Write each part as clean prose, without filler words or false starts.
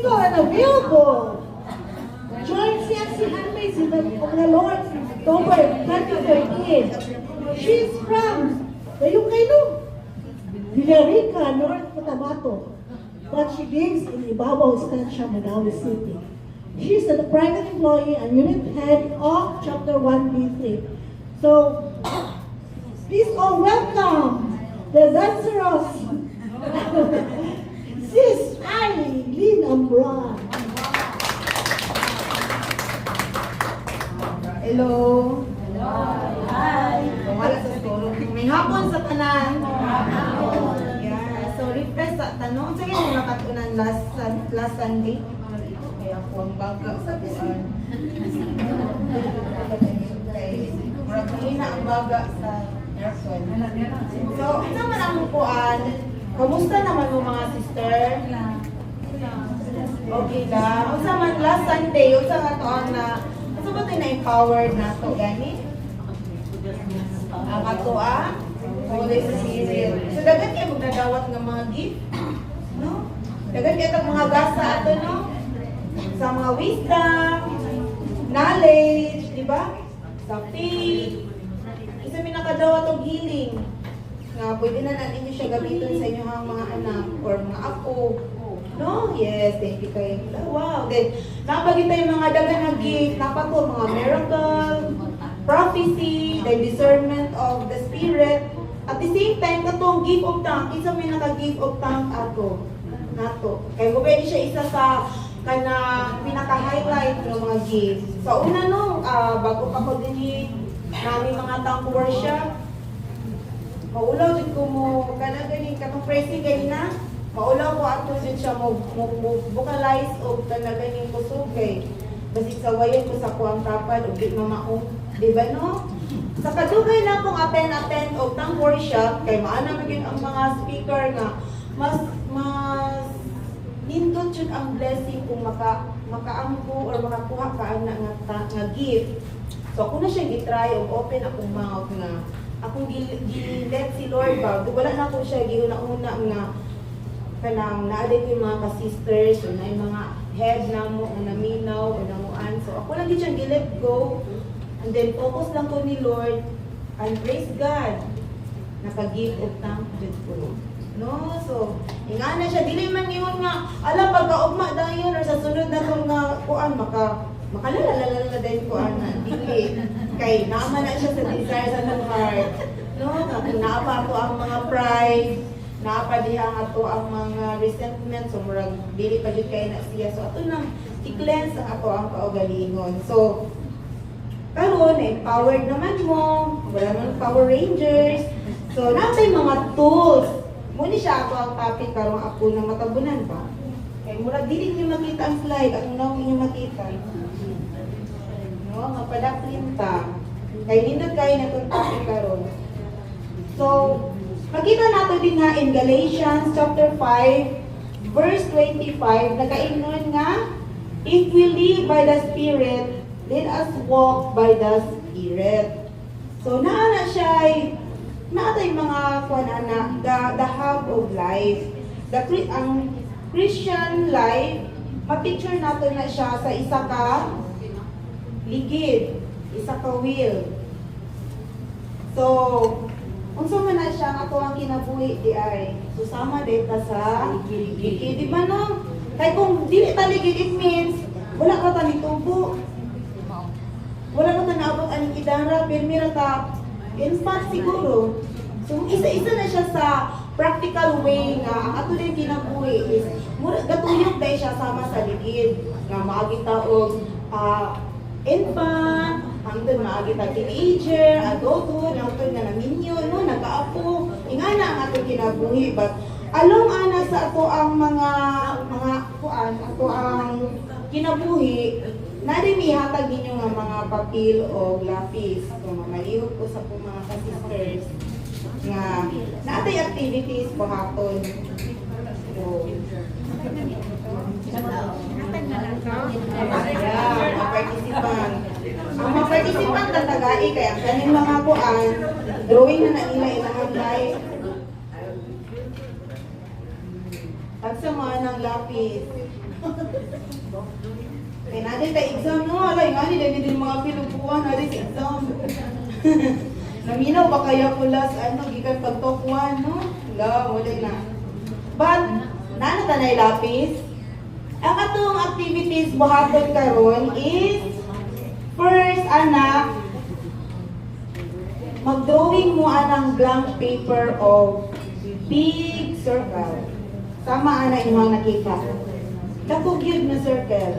single and available. Join CFC Handmaids in the Lord October 2013. She's from the UK, no? Villarica, North Cotabato. But she lives in Ibabaw, Estancia, Manawis City. She's a private employee and unit head of Chapter 1B3. So, please all welcome the dancerous Sis Eileen Ambran. Hello. Hello. Hi. Wala sa school. May hapon sa tanan. Yeah. So, refresh sa tanong. Sige, yung nakatunan last Sunday. Kaya ako ang baga sa kuan. Murag ang baga sa aircon. So, ito man ang kuan. Kamusta naman mo mga sister? Okay lang. Unsa man last Sunday, unsa nga to ang na unsa ba tayo na-empowered na to gani? Ang ato Holy Spirit. So dagan kayo magdadawat ng mga gift, no? Dagan kayo ng mga gasa ato, no? Sa mga wisdom, knowledge, di ba? Sa faith. Isa may nakadawat og healing. Na pwede na natin nyo siya gamitin sa inyong mga anak or mga apo. No? Yes, thank you kayo. Wow. Then, napagin tayo mga dagan na gift. Napato mga miracle, prophecy, the discernment of the spirit. At the same time, katong gift of tongue, isa may naka-gift of tongue ato. Nato. Kaya kung pwede siya isa sa pinaka-highlight ng mga gifts. Sa una no, bago pa ko din namin mga tongue worship, maulaw din ko mo, galing katong praising ganina, maulaw ko ato din siya mo vocalize o galing ko sugay. Basi sawayan ko sa kuwang tapad o di mamaong, di ba no? Sa kadugay na kung attend o tang worship, kay maana maging ang mga speaker nga, mas nindot yun ang blessing kung makaampo or makakuha ka nga gift. So ako na siya gitry o open akong mouth nga, akong gi-let si Lord ba, wala na ako siya giuna-una nga kanang naaday ko yung mga ka-sisters o na yung mga head na mo o naminaw o namuan. So ako lang siyang gi-let go and then focus lang ko ni Lord and praise God. Naka-give of thanks ko. No? So, nga na siya, dili man yun nga, alam, pagka-ugma dayon or sa sunod na itong kuan, makalalala din kuan na, dili. Kay, naman na siya sa desire sa ng heart. No? Naapa to ang mga pride, naapa diha nga to ang mga resentment, so murag, dili pa dyan kayo na siya. So, ato nang i-cleanse ang ato ang kaugalingon. So, karon empowered naman mo, wala naman Power Rangers. So, natay mga tools. Muna siya ako ang topic karong ako na matabunan ba? Kaya murag dili niyo makita ang slide, ang naong niyo makita. No, mapadaplin ta. Kay nindot kayo na itong topic karon. So, makita nato din nga in Galatians chapter 5, verse 25, nakaingnon nga, if we live by the Spirit, let us walk by the Spirit. So, naana siya ay natay mga kuanana, the hub of life. Ang Christian life, mapicture nato na siya sa isa ka ligid, isa ka wheel. So, unsa man na siya ato ang kinabuhi di ay susama dito sa ligid. Di ba no? Kay kung dili ta ligid, it means wala ka ta nitubo. Wala ka ta naabot aning idara, pirmira ta infant siguro. So, isa-isa na siya sa practical way nga ang ato din kinabuhi is gatuyok dahil siya sama sa ligid. Nga maagita og infant, hangtod maagita teenager, adulthood, hangtod nga naminyo, no, nagkaapo. Ingana ang ato kinabuhi. But along ana sa ato ang mga kuan, ato ang kinabuhi, narin ihatag ninyo nga mga papel o lapis. Kung malihog ko sa po mga ka-sisters nga natay activities po hapon. So, mga participant. Ang mga participant na tagai kaya ang kaning mga kuan, drawing na nila ilahagay. Tagsa mga ng lapis. Kaya natin tayo exam, no? Alay, nga nila din mga pinupuan, natin sa exam. Naminaw ba kaya pula sa ano, gikan pag top 1, no? Wala, wala na. But, nanatanay lapis, ang atong activities buhaton karon is, first, anak, mag-drawing mo anang blank paper of big circle. Sama ana imong nakita. Dakog yun na circle.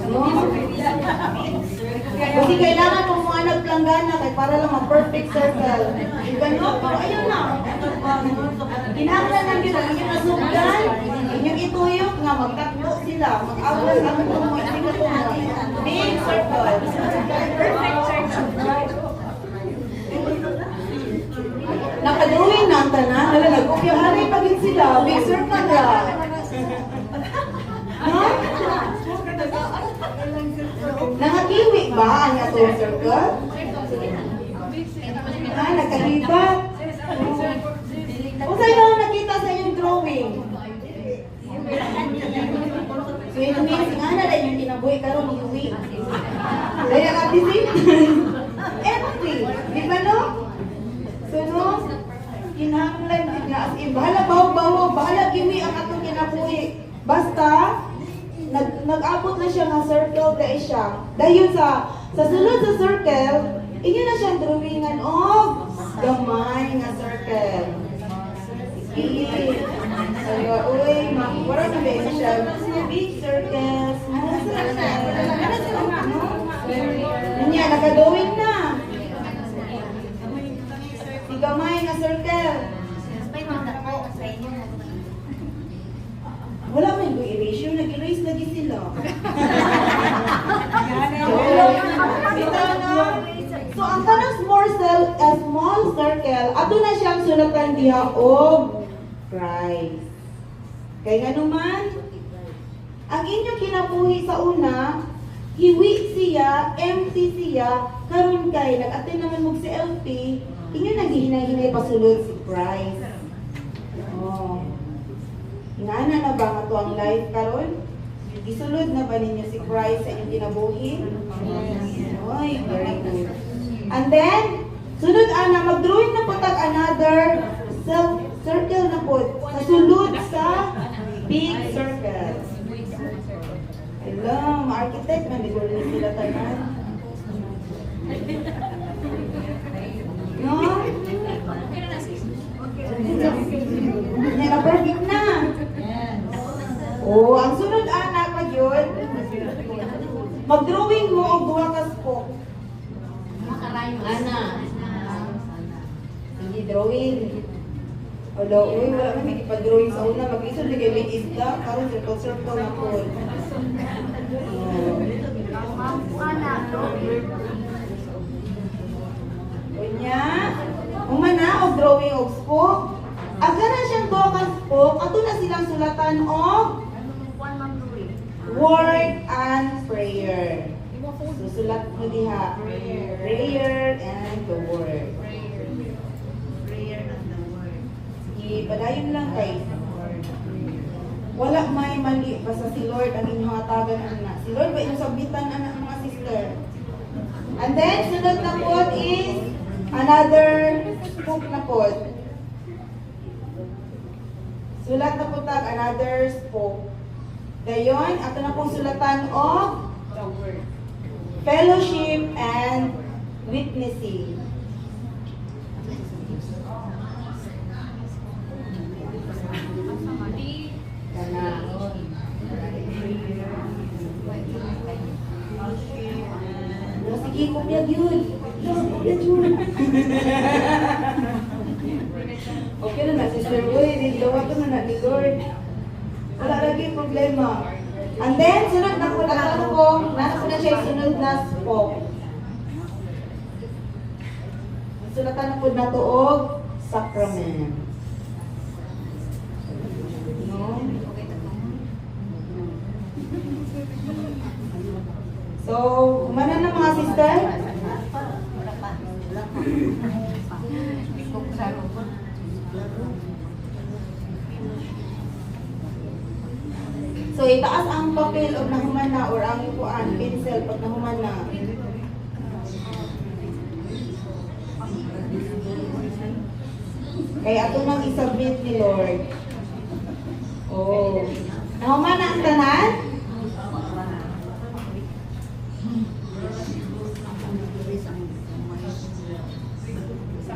No? Kasi kailangan mo mga nagplanggana kay para lang ma-perfect circle. Gano'n, pero ayun na. Kinahanglan lang yun, ang inyong nasugdan, inyong ituyok nga, magtakbo sila, mag-awas ang tumoy, big circle. Perfect circle. Nakadrawing na ang tanan, hala, nag-upyahanay pa din sila, big circle na. No? Nakakiwi ba ang atong circle? Ha, nagkalibat. Kung sa'yo lang nakita sa iyong drawing. So it means nga na rin yung kinabuhi karon iuwi. Kaya at the same time, empty. Di ba no? So no, kinahanglan din nga as in, bahala bawo-bawo, bahala giwi ang atong kinabuhi. Basta, nag-abot na siya nga circle dahil siya. Dahil sa sulod sa circle, inyo na siyang drawingan og gamay nga circle. Sige. Sayo, uy, wala na ba siya? Big circle, small circle. Niya, nakadrawing na. Si gamay nga circle. Wala man yung erase yung nag-erase lagi sila. So, ang tanang small circle, ato na siyang sulatan diha og Christ. Kaya nga naman, ang inyong kinabuhi sa una, hiwi siya, empty siya, karon kay, nag-attend naman mo si LP, inyo naghihinay-hinay pasulod si Christ. Oh. Ingana na ba nga to ang life karon? Gisulod na ba ninyo si Christ sa inyong kinabuhi? Oy, very good. And then, sunod ana, mag-drawing na po tag another circle na po. Kasulod sa big circle. Hello, ma-architect man, di ko rin sila tanan. No? Yan na perfect na. Oh, ang sunod anak pa yun. Mag-drawing mo og duha ka spoke. Ana. Hindi drawing. Hello, uy, wala kami ipa-drawing sa una. Mag-isod na kayo may isda. Karoon circle na po. Kunya, umana og drawing og spoke. Aga na siyang duha ka spoke, ato na silang sulatan og word and prayer. Susulat mo diha. Prayer and the word. Prayer and the word. Sige, padayon lang kay. Wala may mali basta si Lord ang inyong hatagan anak. Si Lord ba inyong sabitan anak mga sister? And then, sunod na po is another spoke na po. Sulat na po tag another spoke. Dayon, ato na pong sulatan of fellowship and witnessing. Kana. Sige, kopya yun. Kopya yun. Okay na na, sister. Uy, nilawa ko na ni Lord. Wala lagi problema. And then, sunod na po na ko, nasa na siya sunod na spoke. Sulatan na po na to og sacrament. No? So, kumana na mga sister? So itaas ang papel og nahuman na or ang kuan pencil pag nahuman na. Kaya ato nang isubmit ni Lord. Oh. Nahuman na ang tanan?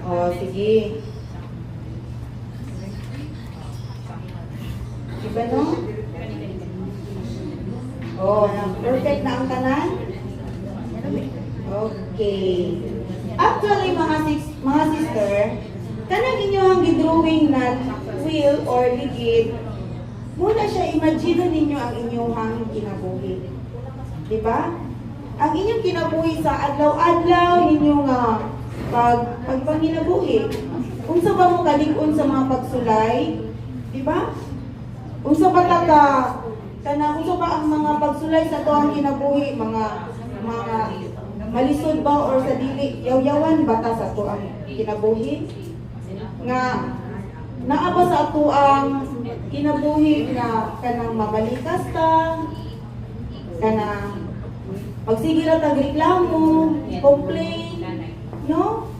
Oh, sige. Diba no? Oh, perfect na ang tanan? Okay. Actually, mga sister, kanang inyong gidrawing na wheel or ligid, muna siya, imagine ninyo ang inyong kinabuhi. Diba? Ang inyong kinabuhi sa adlaw-adlaw ninyo nga pagpanginabuhi. Kung sa ba mo kalig-on sa mga pagsulay, diba? Kung sa ba kung sa ba ang mga pagsulay sa tuwang kinabuhi, mga malisod ba or sa dili, yaw-yawan bata sa tuwang kinabuhi? Nga, naaba sa ato ang kinabuhi na kanang mabalikas ta, kanang pagsige ra tag reklamo, complain, no?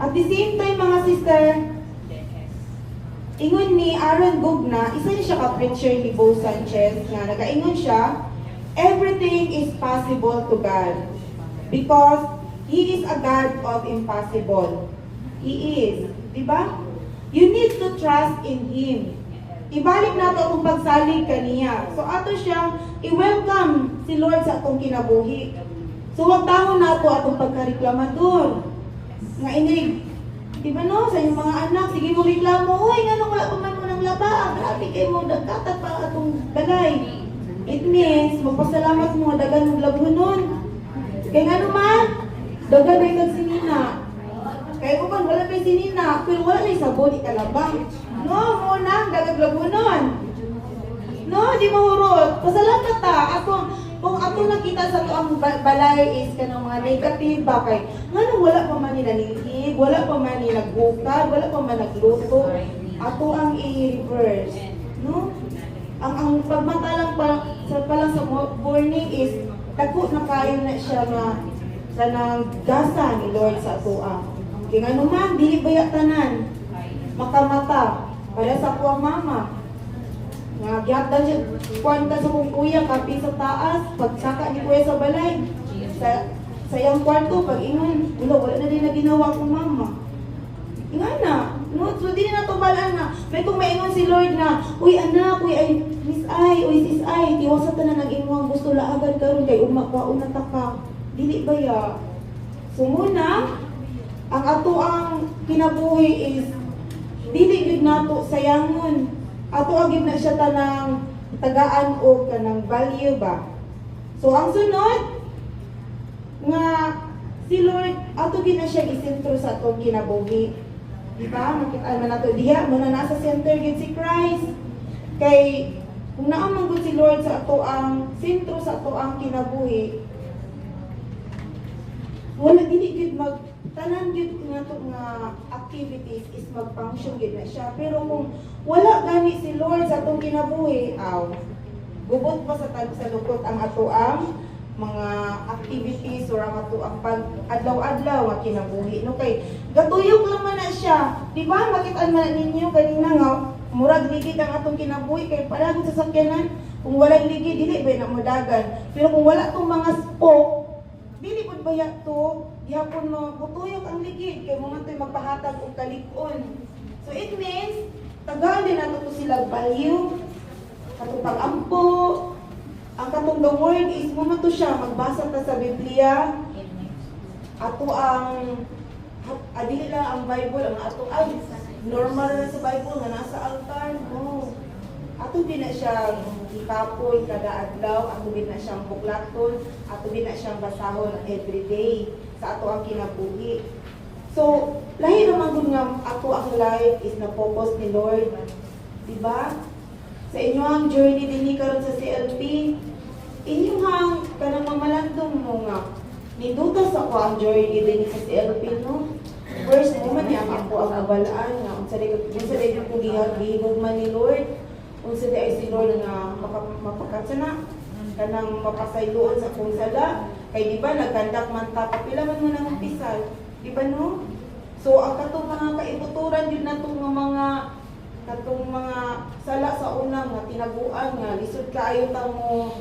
At the same time mga sister, ingon ni Aaron Gugna, isa niya siya ka-preacher ni Bo Sanchez, nga nagaingon siya, everything is possible to God because He is a God of impossible. He is, di ba? You need to trust in Him. Ibalik nato atong pagsalig kaniya. So ato siya, i-welcome si Lord sa atong kinabuhi. So wag tahon nato atong pagkareklamador. Nga inig, di ba no, sa iyong mga anak, sige mo reklamo, uy, nga nung wala pa man mo ng laba, grabe kayo mo, nagkatat pa atong balay. It means, magpasalamat mo, dagan mong labunon. Kaya nga naman, dagan ay nagsinina. Kaya ko wala pa yung sinina, pero wala na yung sabon, ikalabang. No, muna, dagan labunon. No, di mahurot. Pasalamat ta, kung ako nakita sa to ang balay is kanang mga negative ba kay ngano wala pa man ni nanilhig, wala pa man ni nagbukad, wala pa man nagluto, ato ang i-reverse, no? Ang pagmatalang pa lang sa morning is dako na kayo na siya na kanang gasa ni Lord sa ato ang. Kaya ngano man dili baya tanan makamata para sa kuwang mama. Nga gihapdan siya, kuwan ka sa kong kuya, kapi sa taas, pagsaka ni kuya sa balay, sa iyang kwarto, pag ingon, wala na din na ginawa kong mama. Ingan na, no? So di na tubalaan na, may kung maingon si Lord na, uy anak, uy ay, Miss Ay, uy sis Ay, tiwasa ta na nag-inwang gusto laagan karon kay umakwaon na taka. Dili ba ya? So muna, ang ato ang kinabuhi is, dili gid nato sayangon. Ato agib na siya tanang tagaan o kanang value ba. So ang sunod nga si Lord ato gid na siya isentro sa atong kinabuhi. Di ba? Makita man nato diha mo na nasa center gid si Christ. Kay kung naa man gud si Lord sa ato ang sentro sa ato ang kinabuhi, wala dili gid tanan gid nato nga activities is mag-function gid na siya. Pero kung wala gani si Lord sa atong kinabuhi, gubot pa sa lukot ang ato ang mga activities or ang ato ang pag-adlaw-adlaw nga kinabuhi. No kay gatuyok lang man na siya. Di ba? Makita man ninyo kanina nga murag ligid ang atong kinabuhi kay palagi sa sakyanan. Kung wala ligid dili ba na modagan. Pero kung wala tong mga spoke, dili pud baya to, gihapon mo butuyok ang ligid kay mo man toy magpahatag og kalig-on. So it means tagaan din nato to sila value, katong pag-ampo, ang katong the word is mo man to siya magbasa ta sa Biblia. Ato ang dili lang ang Bible, ang ato ay normal na sa Bible nga nasa altar. No. Ato din na siya ikapoy kada adlaw, ato din na siyang buklaton, ato din na siyang basahon everyday sa ato ang kinabuhi. So, lahi naman gud nga ato ang life is na focus ni Lord. Diba? Sa inyong journey dinhi karon sa CLP, inyong kanang mamalandong mo nga niduta sa ko ang journey dinhi sa CLP, no? First moment niya ako ang kabalaan nga unsa day ko gihigugman ni Lord. unsa di ay si Lord nga mapakatsana kanang mapasayloon sa kung sala kay di ba nagkandak man ta kapila man mo nang umpisal, di ba no? So ang katong mga kaibuturan yun natong mga sala sa una nga tinaguan nga lisod kaayo ta mo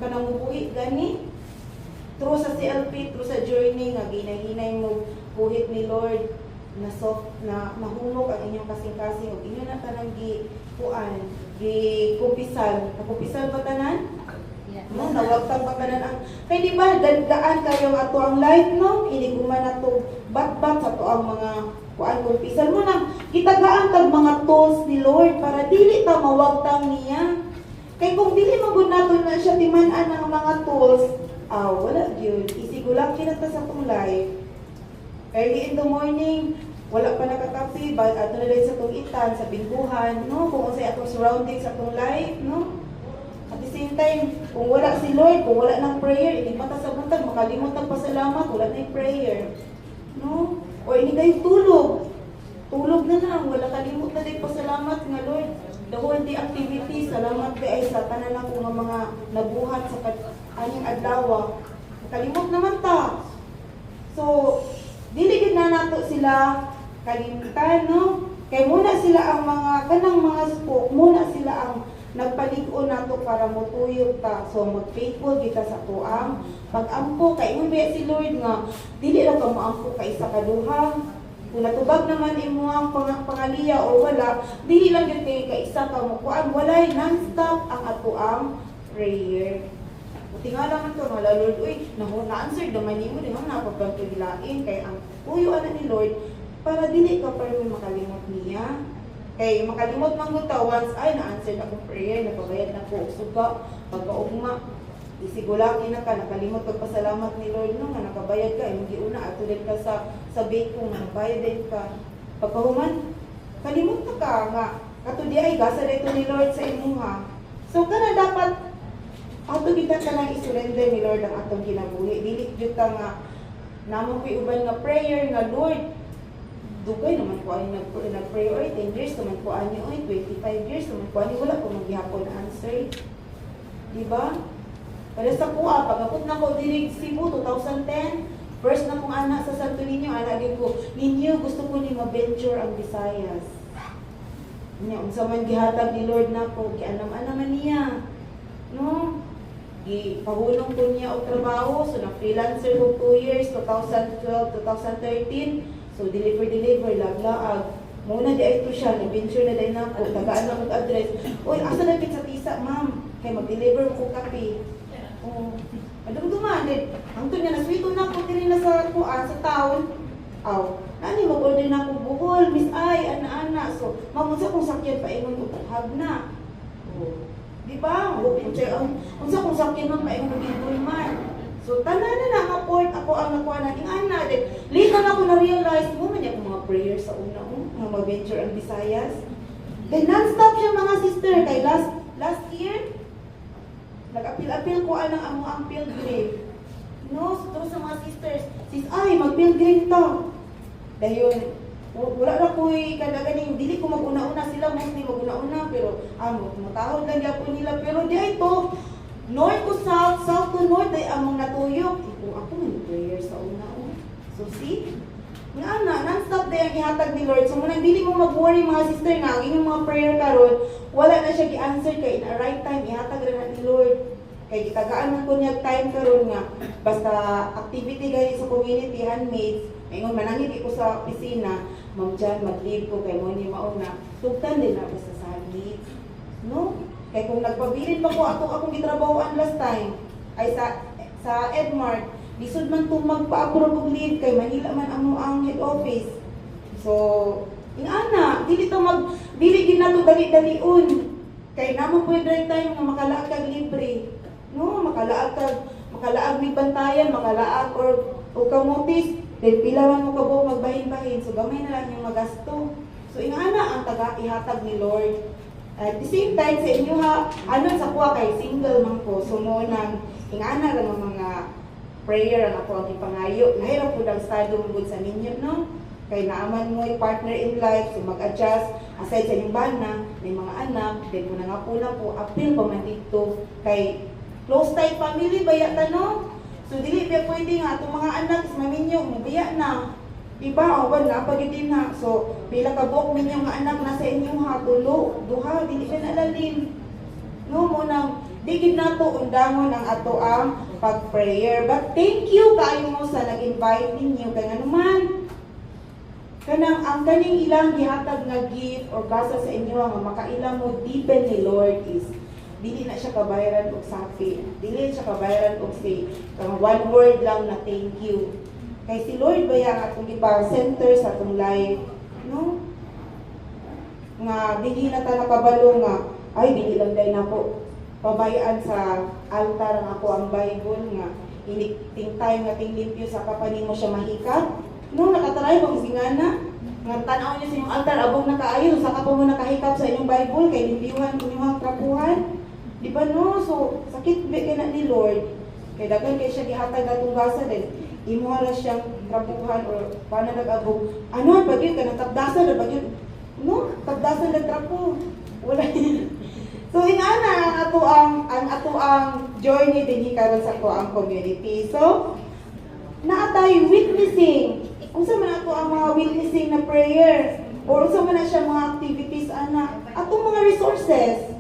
kanang mubuhi gani through sa CLP, through sa journey nga ginay-ginay mo buhit ni Lord na soft na mahumog ang inyong kasing-kasing ug inyo na tanang kumpisal ba tanan? No, nawagtang ba tanan ang kay di ba gaan kayo ato ang life no? Ini guman ato bat-bat sa to ang mga kumpisal mo na gitagaan tag mga tools ni Lord para dili ta mawagtang niya. Kay kung dili magud naton na siya timan-an ng mga tools, wala gyud. Isigulang kinata sa tong life. Early in the morning, wala pa nakakape, but ato na din sa tong itan, sa bingkuhan, no? Kung unsay atong surroundings sa tong life, no? At the same time, kung wala si Lord, kung wala ng prayer, hindi mata sa buntag, makalimot ang pasalamat, wala na yung prayer. No? O hindi kayo tulog. Tulog na lang, wala kalimot na din pasalamat nga Lord. The whole day activities, salamat di ay sa tanan ako nga mga nabuhat sa anyang adlaw. Kalimot naman ta. So, dili gid na nato sila kalimutan, no? Kay muna sila ang kanang mga spoke, muna sila ang nagpalig-on nato para motuyog ta. So mag-faithful kita sa tuang pag-ampo kay ingon biya si Lord nga dili ra ka moampo kay isa ka duha. Kung natubag naman imo ang pangaliya o wala, dili lang gyud kay isa ka mo kuan, walay non-stop ang ato ang prayer. Tingala man ko nga Lord, uy, na-answer naman nimo di man napagpagkilain kay ang puyo ana ni Lord para dili ka pa rin makalimot niya. Kay makalimot man gud ta once ay na-answer akong prayer, napabayad na ko suga pagkaugma. Isigulaki na ka nakalimot og pasalamat ni Lord no nga nakabayad ka imong giuna ato din ka sa bake kung nakabayad din ka. Pagkahuman kalimot ka nga kato di ay gasa dito ni Lord sa imuha. So kana dapat ato kita ka lang isurrender ni Lord ang atong kinabuhi. Dili jud ta nga namo koy uban nga prayer nga Lord dugay naman ko ani nag-pray oy 10 years naman ko ani oy 25 years naman ko ani wala ko magyapon na answer. Di ba? Para sa kuha pagapot na ko diri Cebu 2010, first na kong anak sa Santo Niño, anak din ko, ninyo gusto ko ni ma-venture ang Visayas. Nya unsa man gihatag ni Lord nako, gianam-anam man niya. No? Gipahulong ko niya og trabaho, so na freelancer ko 2 years, 2012, 2013. So deliver lag-laag. Muna di ay ito siya, nag-venture na din ako, tagaan na mag-address. Uy, asa na sa tisa, ma'am? Kaya mag-deliver ko kape. Oh, adum-duman din. Ang to niya, naswito na ako diri na sa town. Nani mag-order na ako buhol, Miss Ay, ana-ana. So, mamunsa kong sakyan pa ingon ko, na. Oh, di ba? Unsa kong sakyan man pa ingon ko, man. So, tanan na nga port ako ang nakuha natin. Ana, later na ako na-realize, mo man yung mga prayers sa una nga mag-venture ang Visayas. Then, non-stop siya mga sister. Kay last year, nag-apil-apil ko ang pilgrim. No, so sa mga sisters, ay, mag-pilgrim to. Dahil, wala na ko'y kadaganing, dili ko mag-una-una sila, mostly mag-una-una, pero, matahod lang yapon nila. Pero di ay to, north to south, south to north, ay among natuyok. Ako may prayer sa una. So, see? Nga na, non-stop day ang ihatag ni Lord. So, munang dili mo mag-worry mga sister nga, ang inyong mga prayer karon wala na siya gi-answer kay in a right time, ihatag rin ni Lord. Kay gitagaan man ko niya time karon nga, basta activity gani sa community, handmaids, ngayon manangit ko sa opisina, Ma'am Jan, mag-leave ko kay mo ni mauna. Tugtan din na basta sa handmaids. No? Kay kung nagpabilin pa ko akong gitrabahoan last time, ay sa Edmart, lisod man itong magpa-approve og leave kay Manila man ang head office. So, ingana, dili gid nato dali-daliun. Kay namo pud right time nga makalaag kag libre. No, makalaag mi bantayan, makalaag or kamutis, then pila man mo kabo magbahin-bahin. So gamay na lang yung magasto. So ingana ang ihatag ni Lord. At the same time sa inyo sa kuha kay single man ko. So mo nang ingana ra mga prayer ang ako ang ipangayo. Nahirap po ang estado mo sa ninyo, no? Kaya naaman mo partner in life, so mag-adjust. Aside sa inyong bana, may mga anak, then kung nangapuna po, apil pa man dito kay close tight family baya no? So dili ba pwede nga atong mga anak is maminyo mabaya na. Diba? O wala pagiti na. So pila ka buok minyo nga anak nasa inyo ha, tulo, duha, dili ka nalalim. No mo nang digid nato undangon ang ato ang pag-prayer. But thank you kayo mo sa nag-invite ninyo kay nga naman kanang ang kaning ilang gihatag nga gift or basa sa inyo nga makailang mo deepen ni Lord is dili na siya kabayaran og sapi, dili siya kabayaran og say kang one word lang na thank you. Kay si Lord ba yang atong gipa-center sa atong life, no? Nga dili na ta nakabalo nga ay dili lang day nako pabayaan sa altar nga ako ang Bible nga ting time nga ting limpyo sa kapani mo siya mahikat. No, nakatry bang singana? Nga tanaw niyo sa inyong altar, abong nakaayo, saka pa mo nakahikap sa inyong Bible, kay limpiyuhan ko inyong trapuhan. Di ba no? So, sakit ba kay na ni Lord? Kay dagan kay siya gihatag atong gasa din. Imuha ra siyang trapuhan or paano nag-abog. Ano, pag yun, kanang tapdasan, pag yun, no? Tapdasan ng trapo. Wala So, ingana ang ato ang journey din karon sa ato ang community. So, naatay witnessing. Unsa man ato ang mga witnessing na prayer or unsa man na siya mga activities ana atong mga resources.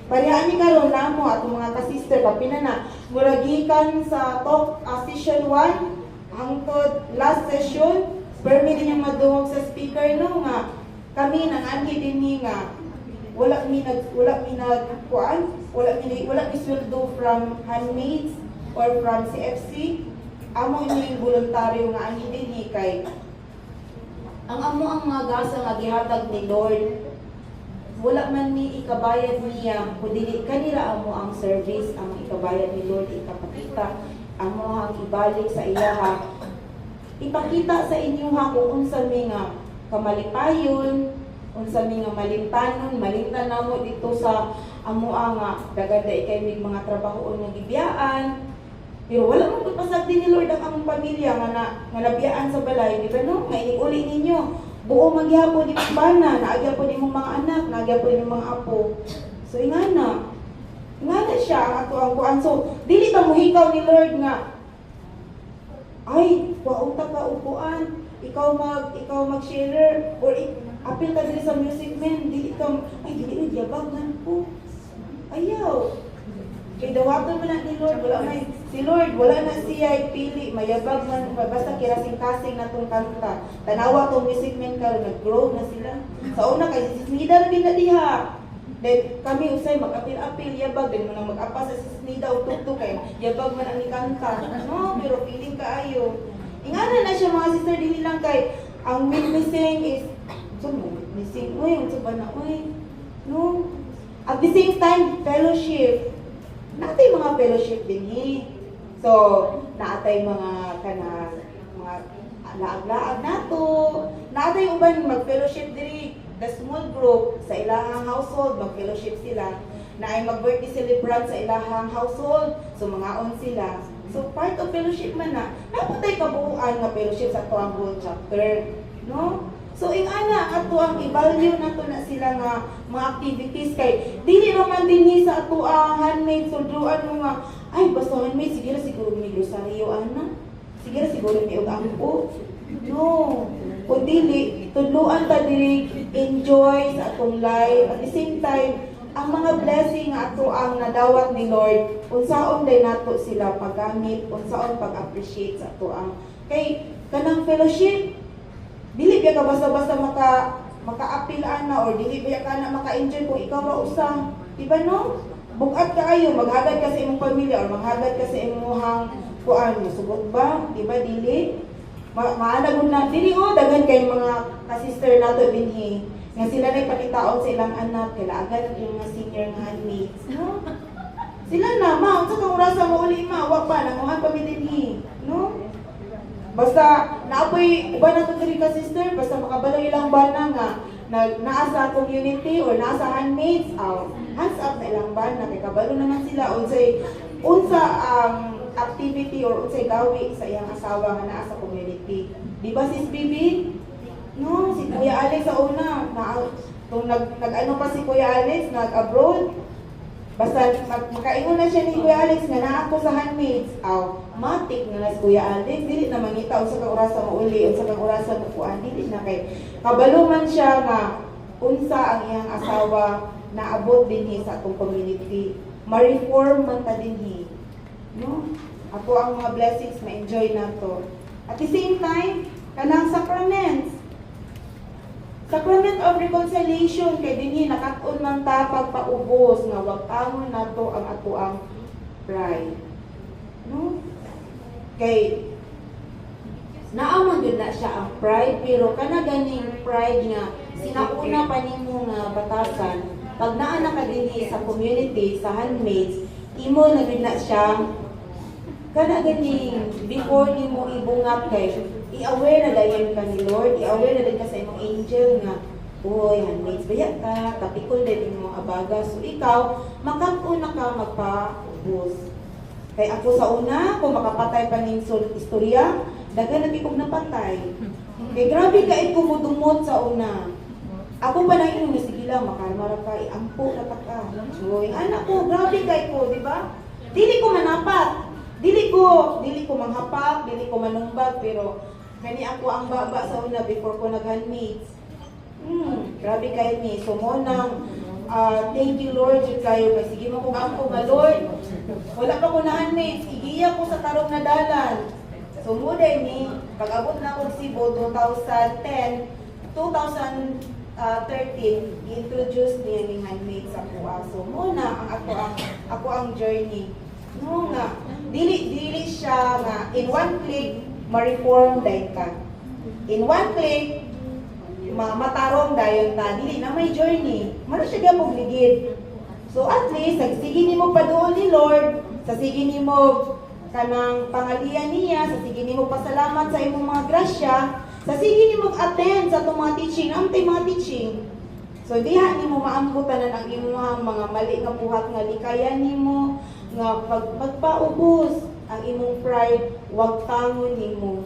Parehas ni karon namo atong mga ka-sister kapina na murag gikan sa talk session 1 hangtod last session permi din yung madungog sa speaker no nga kami nang anhi dinhi nga wala mi sweldo from handmaids or from CFC. Amo ini voluntaryo nga ang hindi kay ang amo ang mga gasa nga gihatag ni Lord wala man ni ikabayad niya kundi kanira amo ang service ang ikabayad ni Lord ikapakita amo ang ibalik sa iyaha ipakita sa inyo ha kung unsa mi nga kamalipayon unsa mi nga malimtanon malimtan namo dito sa amo ang daganda ikay mig mga trabaho nga gibiyaan. Pero wala mong pagpasag din ni Lord ang among pamilya nga nabiyaan sa balay, di ba no? Nga uli ninyo. Buo magyapon di bana, naagyapon di mong mga anak, naagyapon di mga apo. So ingana siya ang ato ang kuan. So dili ta mohikaw ni Lord nga ay, waong ta ka upuan. Ikaw mag-share or apil ka diri sa music man, dili ka dili yabag man po. Ayaw. Kay dawaton mo na ni Lord, si Lord, wala na siya pili, mayabag man, basta kirasing-kasing na itong kanta. Tanawa itong music men ka, nag-grow na sila. Sa una, kay sisnida rin na diha. Then kami usay mag-apil-apil, yabag, then mo na mag-apa sa sisnida o tuktok kayo, yabag man ang ikanta. No, pero feeling ka ayo. Ingana na siya mga sister, dili lang kay, ang missing is, missing, unsa ba na, no? At the same time, fellowship. Naatay mga fellowship din So, naatay mga laag-laag nato. Naatay uban mag-fellowship diri the small group sa ilahang household, mag-fellowship sila. Na ay mag-birthday celebrant sa ilahang household, so mangaon sila. So, part of fellowship man na, napatay kabuuan nga fellowship sa tuang whole chapter. No? So, ingana, ato ang i-value nato na sila nga mga activities kay dili naman din sa ato ang handmade sudruan mo nga ay basta handmade siguro may grosaryo ana siguro may ugampo no o dili tudluan ta diri enjoy sa atong life at the same time ang mga blessing nga ato ang nadawat ni Lord unsaon day nato sila paggamit unsaon pag-appreciate sa ato ang kay kanang fellowship dili biya ka basta-basta maka-appeal na or dili biya ka na maka-enjoy kung ikaw ra usa. Diba no? Bugat ka ayo, maghagad ka sa imong pamilya or maghagad ka sa imong kuan mo. Sugot ba? Diba dili? Maanagod na. Dili daghan kay mga ka-sister nato binhi. Nga sila na ipakitaon sa ilang anak. Kailangan yung mga senior nga handmaids. No? Sila na, unsa kang orasa mo uli wag pa, nanguhan pa mi dinhi. No? Basta naapoy uban nato diri ka sister basta makabalo ilang bana nga naa sa community or naa sa handmaids hands up na ilang bana kay kabalo naman sila unsa ang activity or unsay gawi sa iyang asawa nga naa sa community. Di ba sis Bibi? No, si Kuya Alex sa una Kung nag-ano pa si Kuya Alex, nag-abroad, basta makaingon na siya ni Kuya Alex nga naa ako sa handmaids. Matik na si Kuya Alex, dili na mangita unsa kang orasa mo uli, unsa kang orasa mo kuan, dili na kay kabaluman siya nga unsa ang iyang asawa naabot dinhi sa atong community. Ma-reform man ta dinhi. No? Ako ang mga blessings ma-enjoy nato. At the same time, kanang sacraments. Sacrament of Reconciliation kay dinhi nakat-on man ta pagpaubos nga wag tangon nato ang atoang pride. No? Kay naaman gyud na siya ang pride pero kana ganing pride nga sinauna pa nimo nga batasan pag naa na ka dinhi sa community sa handmaids imo na gyud na siya kana ganing before nimo ibungat kay i-aware na dayon ka ni Lord, i-aware na din ka sa imong angel nga, uy, handmaids ba ka, kapikol din imong abaga. So ikaw, makapuna ka magpa-ubos. Kay ako sa una, kung makapatay pa ning istorya, dagan na kong napatay. Kay grabe ka kumudumot sa una. Ako pa na inom, sige lang, makalmara ka, iampo na ka. So, yung anak ko, grabe ka ko, di ba? Dili ko manapat. Dili ko manghapak, dili ko manumbag, pero kani ako ang baba sa una before ko nag-handmaids. Grabe kayo ni. So mo nang thank you Lord, yun kayo. Kaya sige mo kung ako nga Lord. Wala pa ko na handmaids. Igiya ko sa tarong na dalan. So mo day ni, pag-abot na ako Cebu 2010, 2013, introduce niya ni handmaids sa kuha. So mo na ako ang journey. No nga, dili siya nga in one click ma-reform dayon ka. In one click matarong dayon ta, dili na may journey. Mara siya gyapon ligid. So at least sige nimo paduol ni Lord, sa sige nimo kanang pangalian niya, sa sige nimo pasalamat sa imong mga grasya, sa sige nimo attend sa itong mga teaching, amtay mga teaching. So diha nimo maambutan ang imong mga mali nga buhat nga likayan nimo nga pagpaubos ang imong pride, wag tangon nimo.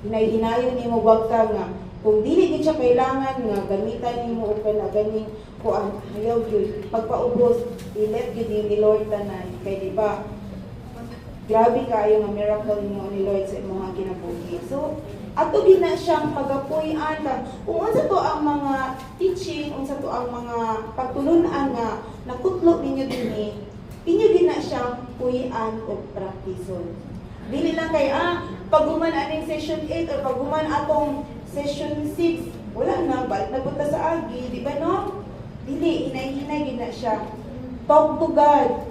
Hinay-hinayon nimo wag ka nga kung dili gid siya kailangan nga gamitan nimo o kana ganing kuan ayaw gyud pagpaubos i-let gyud ni Lord tanan kay di ba grabe kaayo nga miracle nimo ni Lord sa imong kinabuhi. So ato gid na siyang pagapuy-an kung unsa to ang mga teaching, unsa to ang mga pagtulun-an nga nakutlo ninyo dinhi. Inyo din na siyang puy-an o praktison. Dili lang kay, pag-human aning session 8 or pag-human atong session 6, wala na, balik na punta sa agi, di ba no? Dili, hinay-hinay din na siya. Talk to God.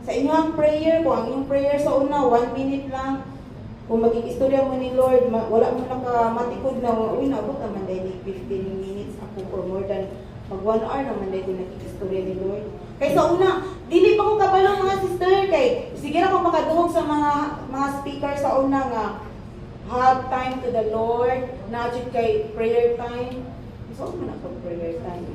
Sa inyong prayer, kung ang inyong prayer sa una, 1 minute lang, kung maging istorya mo ni Lord, wala mo nakamatikod na, uy, naabot naman dahil 15 minutes ako or more than mag 1 hour naman dahil nakikistorya ni Lord. Kay sa una, dili pa ko kabalo mga sister kay sige ra ko makaduhog sa mga speaker sa una nga have time to the Lord, na jud kay prayer time. So man ako prayer time.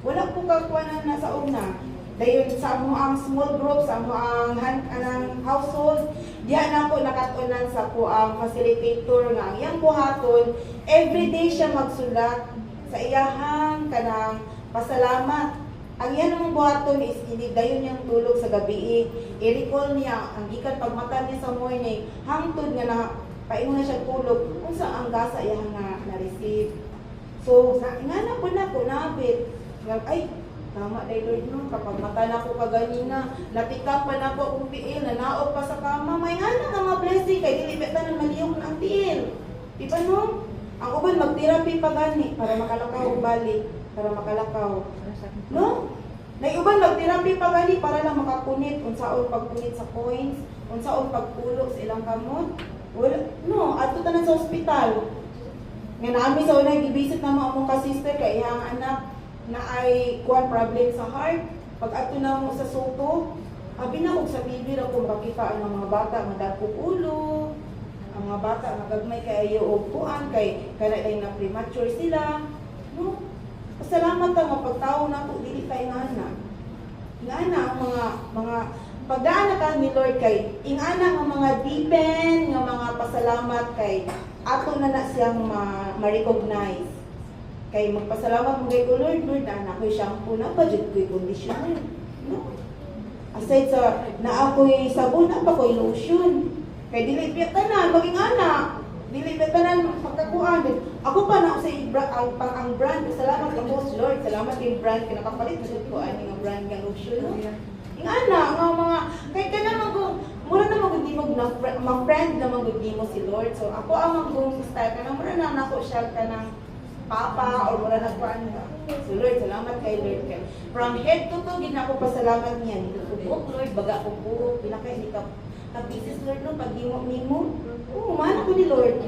Wala ko kakuanan na sa una. Dayon sa amo ang small group, sa amo ang anang household, diya na ako nakatunan sa ko ang facilitator nga ang iyang buhaton, everyday siya magsulat sa iyahang kanang pasalamat. Ang yan namang buhaton is dayon niyang tulog sa gabi. I-recall niya ang gikan pagmata niya sa morning, hangtod nga na paingon na siya tulog, unsa ang gasa iya nga na-receive. So nga na po na ko nabit. Ay, tama day Lord no, kapag mata na ko kaganina, natikap pa na ko akong tiil, nanaog pa sa kama, may nga mga blessing kay dili betan maliyong ang tiil. Di ba no? Ang uban mag-therapy pa gani para makalakaw og balik, para makalakaw. No? Naiuban mag-therapy pa gani para lang makapunit unsaon pagpunit sa coins, unsaon pagpulo sa ilang kamot. Wala, no, adto tanan sa ospital. Nga naami sa una gibisit na mo among ka-sister kay iyang anak na ay kuan problem sa heart. Pag adto na mo sa Soto, abi na og sa bibir ako makita ang mga bata nga dagko ulo. Ang mga bata nga gagmay kayo og kuan kay kana day na premature sila. No? Pasalamat ta nga pagtawo nato dili kay ngana. Ngana ang mga pagdaan na ka ni Lord kay ingana nga mga deepen nga mga pasalamat kay ato na siyang ma-recognize. Kay magpasalamat mo kay ko, Lord, na ako'y shampoo na, budget ko'y conditioner. No? Aside sa, na ako'y sabon, na pa ko'y lotion. Kay dili biya tanan, maging anak. Dili biya tanan, pagkakuan. Ako pa na sa ang brand, salamat ako, Lord, salamat yung brand, kinakapalit na ko ang brand ng lotion. No? Yung anak, mga, kay ka naman ko, mura na magudimog na, ma-friend na magudimo si Lord. So ako ang mag-style ka na, mura na ako siya ka ng papa or mura na kuan ka. So Lord, salamat kay Lord kay. From head to toe, gina ko pasalamat niya. Buok Lord, baga ko buok, pinaka hindi ka kapisis Lord no, pag nimo. Oo, man ako ni Lord.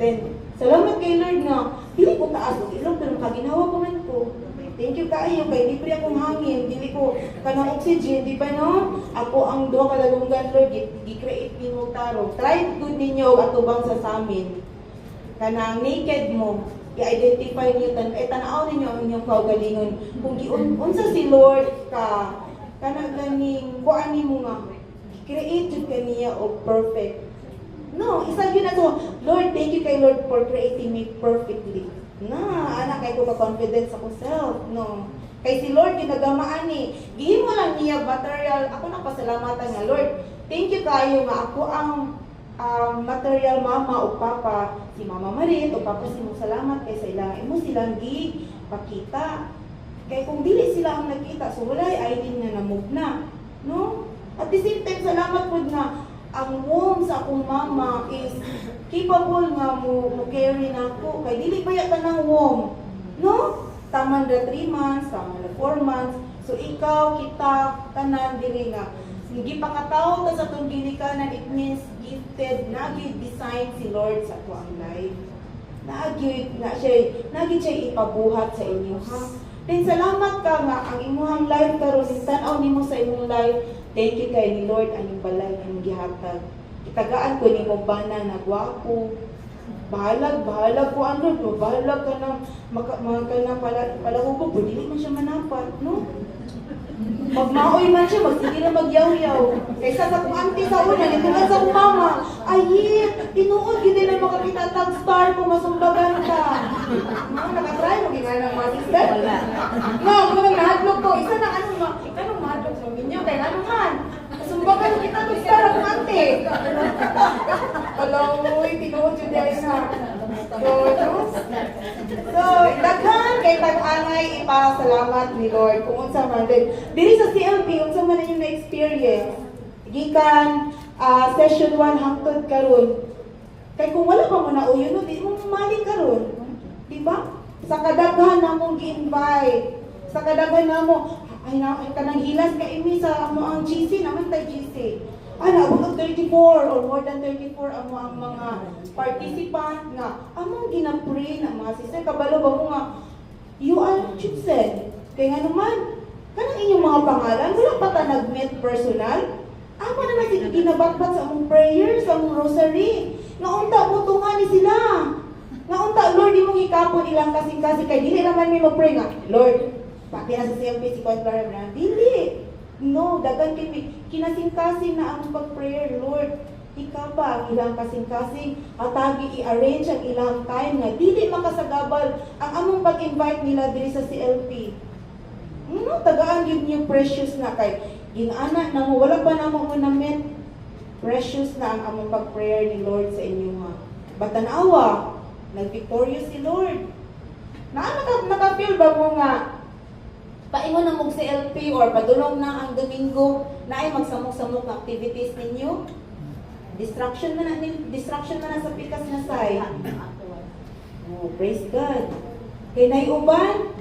Then, salamat kay Lord na, dili ko taas o ilong, pero kaginawa ko man ko. Thank you kaayo, kay libre akong hangin, dili ko kanang oxygen, di ba no? Ako ang duha ka lalunggan Lord, gi-create nimo tarong. Try good ninyo atubang sa samin. Kanang naked mo, i-identify niyo tanaw ninyo ang inyong kaugalingon. Kung unsa si Lord ka, kanang ganing kuan nimo nga create jud kaniya og perfect. No, isa yun na to. Lord, thank you kay Lord for creating me perfectly. Na, anak kay ko ka-confidence ako self. No. Kay si Lord ginagamaan ni. Gihimo lang niya material. Ako na pasalamatan nga Lord. Thank you kayo nga ako ang material mama o papa, si Mama Marit o papa si mo salamat kay sa ilang imo silang pakita. Kay kung dili sila ang nakita, so wala ay ID nga namove na. No? At the same time, salamat po na ang womb sa akong mama is capable nga mo carry na ako. Kay dili ba yata ng womb? No? Taman na 3 months, taman na 4 months. So ikaw, kita, tanan, dili nga. Hindi pa katao ta sa itong ginikanan, it means gifted, nag-design si Lord sa ako ang life. Nag-siya ipabuhat sa inyo, ha? Then salamat ka nga, ang imuhang life karon tanaw nimo sa imong life. Thank you kay ni Lord, ang balay ang gihatag. Itagaan ko nimo bana na gwapo. Bahalag ko ano, bahalag ka na, palahubog, dili man siya manapat, no? Magmaoy man siya, magsige na magyaw-yaw. Kaysa sa kong auntie sa una, nito lang sa kong mama, ayit, tinuod, hindi na makakita tag star kung masumbagan ka. Nakatry, maging nga ng mga sister. No, kung nang-hadlog ko, isa na anong mahadlog sa minyo, kaya ano man. Masumbagan kita tag star akong auntie. Alam tinuod yun dahil na. So, daghan kay tag-angay ipasalamat ni Lord kung unsa man din. Diri sa CLB, unsa man yung na-experience. Gikan session 1 hangtod karon. Kay kung wala pa mo na uyon, di mo mali karon. Di ba? Sa kadaghan namong gi-invite. Sa kadaghan namo ay kanang hilas ka imi sa amo ang GC naman tay GC. Abot 34 or more than 34 ang mga participant nga among ginapray na mga sister kabalo ba mo nga you are chosen. Kaya nga naman kanang inyong mga pangalan wala pa ta nag-meet personal. Amo naman ginabatbat sa among prayer, sa among rosary. Nga unta mo tunga ni sila. Nga unta Lord imong ikapon ilang kasing-kasing kay dili naman mi mo-pray nga Lord pati na sa CMP si Contra Brand dili. No, dagan kinasing-kasing na ang pag-prayer, Lord. Ikaw ba ang ilang kasing-kasing atagi i-arrange ang ilang time nga dili makasagabal ang among pag-invite nila diri sa CLP. No, tagaan yun yung precious na kay ginaana na mo wala pa namo unament. Precious na ang among pag-prayer ni Lord sa inyo ha. Batanawa, nag-victorious si Lord. Naka-feel ba mo nga paingon na mong CLP or padulong na ang Domingo na ay magsamok-samok na activities ninyo. Distraction na sa pikas na say. Oh, praise God. Kay naiuban,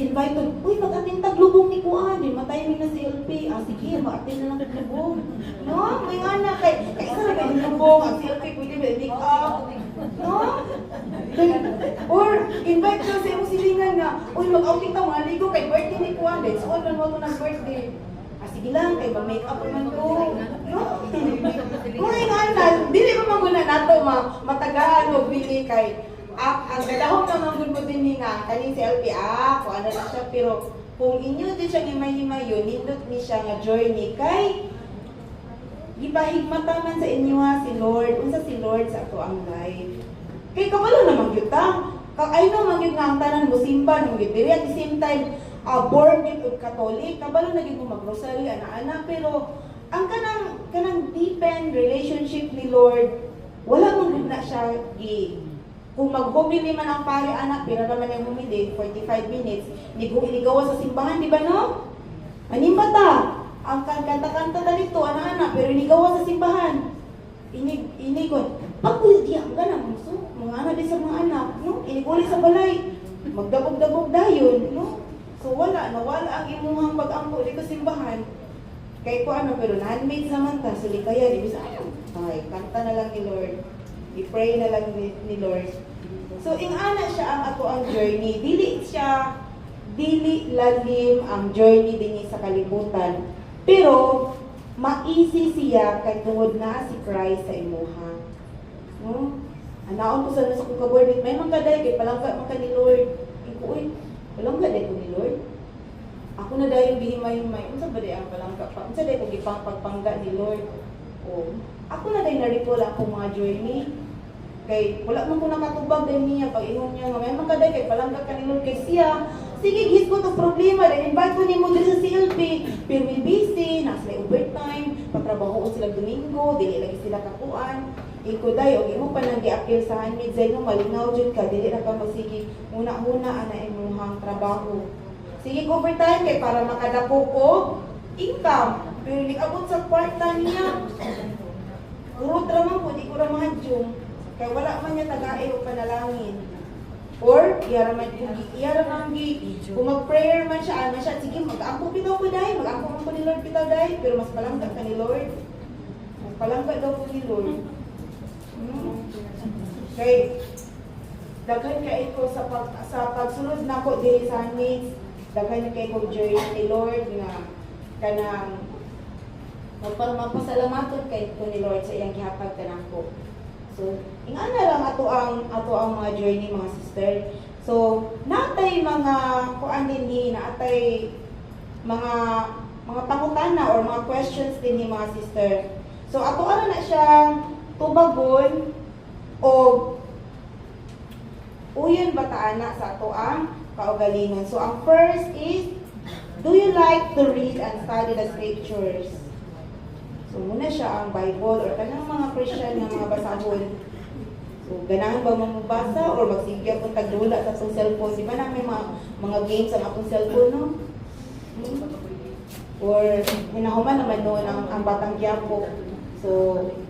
invite mo, uy, mag-ating taglubong ni Kuan, matay mo na CLP. Sige, mag-ating na lang taglubong. No, may nga kay isa na kayo taglubong, ang CLP pwede ba i-make up. No? Or invite ka sa iyong silingan nga, uy, mag-outing ka, maligo kay birthday ni Kuan. Let's all man mo ng birthday. Sige lang, kay mag-make up naman ko. No? Kung nga dili mo manguna nato matagaan mo bili kay ang gadahon naman mo din nga kaning CLP kung ano na siya pero kung inyo din siya himay-himayon nindot ni siya nga journey kay gipahigmata man sa inyo si Lord unsa si Lord sa ato ang life kay kabalo naman gyud ta I know man gyud nga ang tanan mo simba nung gid diri at the same time born gyud og Catholic, kabalo na gyud mo mag-rosary ana-ana, pero ang kanang deepen relationship ni Lord wala man gyud na siya kung mag-homily man ang pare anak, pero naman yung homily 45 minutes, inigawa sa simbahan, di ba no? Animba ta, ang kanta-kanta dito, ana-ana, pero inigawa sa simbahan. Inigon, pagpuldiyan ka na, mga anak din sa mga anak, no? Iniguli sa balay, magdabog-dabog dayon, no? So nawala ang imuhang pag-ampo dito sa simbahan. Kaya ko pero handmade naman ta, so di kaya, di bisa, ay, kanta na lang ni Lord. I-pray na lang ni Lord. So, ingana siya ang ato ang journey. Dili lalim ang journey din sa kalibutan. Pero, maisi siya kay tungod na si Christ sa imuha. No? Anaon ko sa kukabord, may mangkaday, kay palangka man ka ni Lord. Uy, palangka day ko ni Lord. Ako na dahil bihimay-himay. Unsa ba day ang palangka pa? Unsa day ko gipangpagpangga ni Lord? O, ako na dahil na-recall akong mga journey. Kay wala man ko nakatubag din niya pag ingon niya nga may makaday kay palangga kanilon kay siya. Sige, gis ko to problema din invite ko nimo diri sa CLP. Pero we busy, nasa may overtime, patrabaho sila Domingo, dili lagi sila kakuan. Iko day og imo pa nang gi-appeal sa handmade zay no malinaw jud ka dili ra ka magsige una-una ana imong trabaho. Sige overtime kay para makadako ko income. Pero abot sa part-time niya. Urot ra man po di ko ra mahadjong. Kaya wala man niya tagaay o panalangin. Or, iyaraman kung mag-prayer man siya, sige, mag-ampo bitaw ko dahil, mag-ampo man ko ni Lord bitaw dahil, pero mas palangga ka ni Lord. Palangga daw ko ni Lord. Kaya, daghan kayo ko sa pagsunod na ko diri sa handmaids, daghan kayo ko journey ni Lord nga kanang magpasalamaton kay ko ni Lord sa iyang gihatag kanang ko. So, ingana lang ato ang mga journey mga sister. So, natay mga kuan din ni natay mga pangutana or mga questions din ni mga sister. So, ato ana na siyang tubagon o uyon bata ana sa ato ang kaugalingon. So, ang first is, do you like to read and study the scriptures? So, muna siya ang Bible or kanang mga Christian nga mga basahon. So, ganahan ba mamabasa or magsigya kung tagdula sa itong cellphone? Di ba namin mga games ang atong cellphone, no? Or, hinahuman naman noon ang Batang Quiapo. So,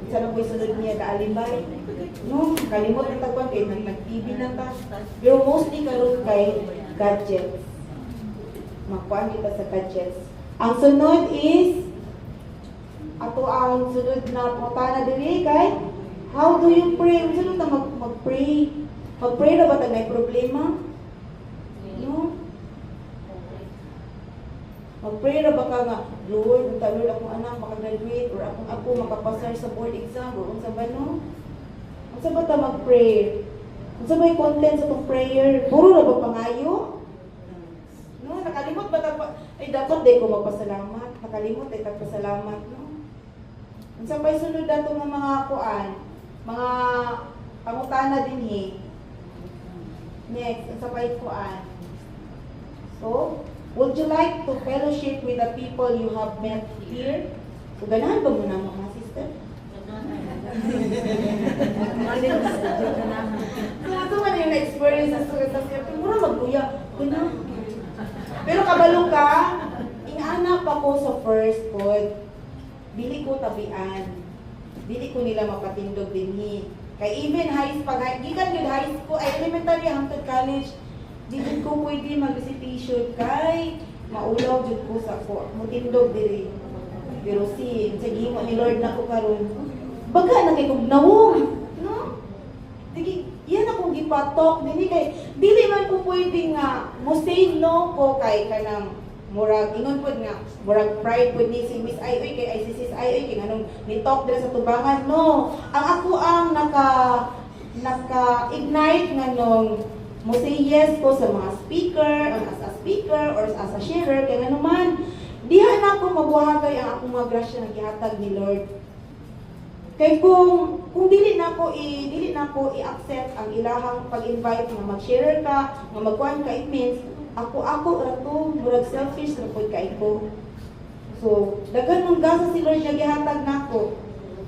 isa na po isunod niya kaalimbay. No? Kalimot na tagwan kayo, nag-TV na ta. Pero mostly karoon kay gadgets. Makuhaan kita sa gadgets. Ang sunod is, ato ang sunod na putana diri kay how do you pray? Sunod na mag-pray. Mag-pray na ba tayo may problema? No? Mag-pray na ba ka nga, Lord, Lord, akong anak makagraduate or akong ako makapasar sa board exam or unsa ba no? Unsa ba ta mag-pray? Unsa ba yung content sa itong prayer? Puro na ba pangayo? No, nakalimot ba ta ay dapat day ko magpasalamat. Nakalimot ay tagpasalamat, no? Unsa pa'y sunod dato ng mga kuan, mga pangutana din Next, unsa pa'y kuan. So, would you like to fellowship with the people you have met here? So, ganahan ba muna mga sister? Ito man yung na-experience sa sugat mura magbuya. Pero kabalo ka, ingana pa ko sa first pod. Dili ko tabian. Dili ko nila mapatindog dinhi. Kay even gikan gyud high school, ay elementary hangtod college, dili ko pwede mag-recitation kay maulaw jud ko sa ko. Mutindog diri. Pero sa gimo ni Lord nako karon. Baga na kay kog nawong, no? Dili yan akong gipatok dinhi kay dili man ko pwede nga mo say no ko kay kanang murag ingon pod nga murag pride pod ni si Miss Ayoy kay ICC Ayoy kay nganong ni-talk dira sa tubangan no ang ako ang naka-ignite nganong mo say yes ko sa mga speaker as a speaker or as a sharer kay ngano man diha na ako mabuhagay ang akong mga grasya nga gihatag ni Lord Kay kung dili na ko i-accept ang ilahang pag-invite nga mag-share ka, nga magkuhan ka, it means ako ra to, murag selfish ra pud kay ko. So, daghan mong gasa si Lord nga gihatag nako.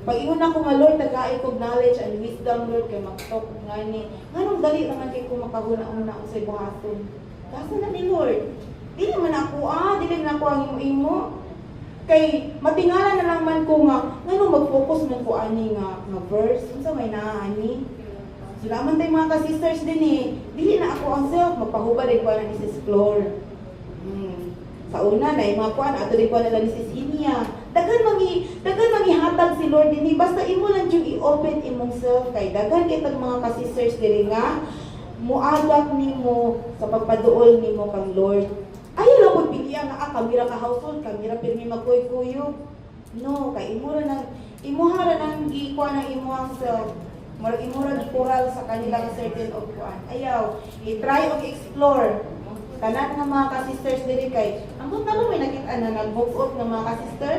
Pag ingon ako nga Lord, nagaay ko knowledge and wisdom Lord kay mag-talk ngani. Nganong dali naman kay ko makahuna-una sa buhaton. Gasa na ni Lord. Dili man ako dili na ako ang imo-imo. Kay matingala na lang man ko nga ngano mag-focus man ko ani nga verse unsa may naani. Sila man tay mga ka-sisters din dili na ako ang self magpahubad ay kuan ni Sis Flor. Sa una na mga kuan ato din kuan nila ni Sis Inia. Daghan manghihatag si Lord dinhi basta imo lang jud i-open imong self kay daghan kay tag mga ka-sisters diri nga muagak nimo sa pagpaduol nimo kang Lord. Ayaw lang po bigyan nga kamera ka household, kamera pirmi magkuy-kuyog. No, kay imuhara nang gikuha ng imuhang self. Imura gikural sa kanilang certain of kuan. Ayaw, i-try og explore. Tanan nga mga ka-sisters diri kay, ambot naman may nakita na nag-move up ng mga ka-sister.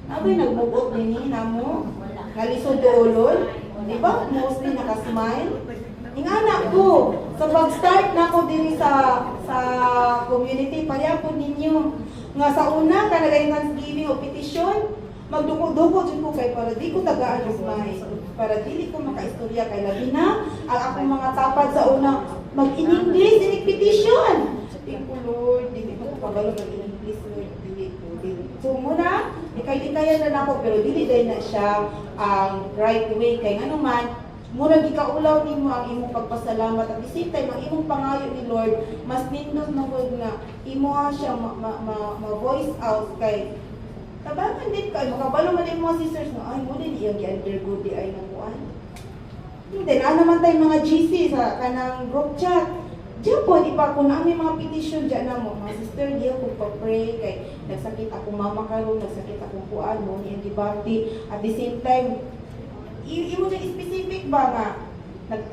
Naboy nag-move up dinhi namo. Nalisod duolon, di ba? Mostly naka-smile. Ingana ko, sa pag-start na ko diri sa community, parehapon ninyo. Nga sa una, kanagay Thanksgiving o petition, magduko-duko dyan ko kay para di ko tagaan ang smile. Para dili ko makaistorya kay labi na, ang akong mga tapad sa una, mag-in-English, in-petition. Thank you Lord, dili ko pagalo mag-in-English, Lord, dili ko. So muna, ikay-ikayan na ako, pero dili dahil na siya ang right way. Kay nga naman, mura gikaulaw nimo ang imong pagpasalamat at the same time ang imong pangayo ni Lord mas nindot na pud nga imo siya ma-voice out kay tabangan din kay makabalo man imong sisters nga ay mo din iyang gi-undergo di ay nakuan. Hindi na naman tay mga GC sa kanang group chat. Diyan po, di ba, kung namin mga petition dyan na mo, mga sister, di ako pa-pray, kay nagsakit akong mama karon, nagsakit akong kuan mo, niyang dibati, at the same time, imo dyan specific ba nga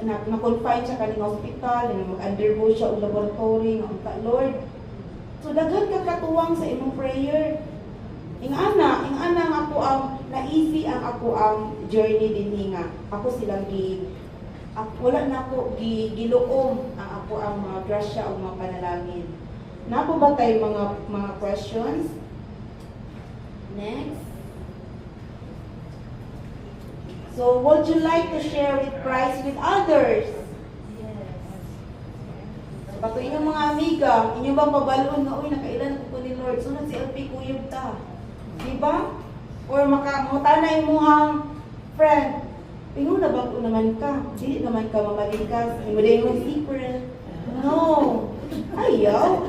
na-confine siya kaning hospital, mag-undergo siya o laboratory, nga Lord. So daghan ka katuwang sa imong prayer. Ingana nga ako ang na-easy ang ako ang journey dinhi nga. Ako silang wala na ako giluom ang ako ang mga grasya o mga panalangin. Napo ba tayo mga questions? Next. So, would you like to share with Christ with others? Yes. So, bato inyong mga amiga, inyong bang pabalon nga, uy, nakailan ko ni Lord, sunod si LP kuyog ta. Diba? Or makamutanay mo ang friend, pingon na ba ko naman ka? Hindi naman ka mamalikas. Hindi mo din yung secret. No. Ayaw.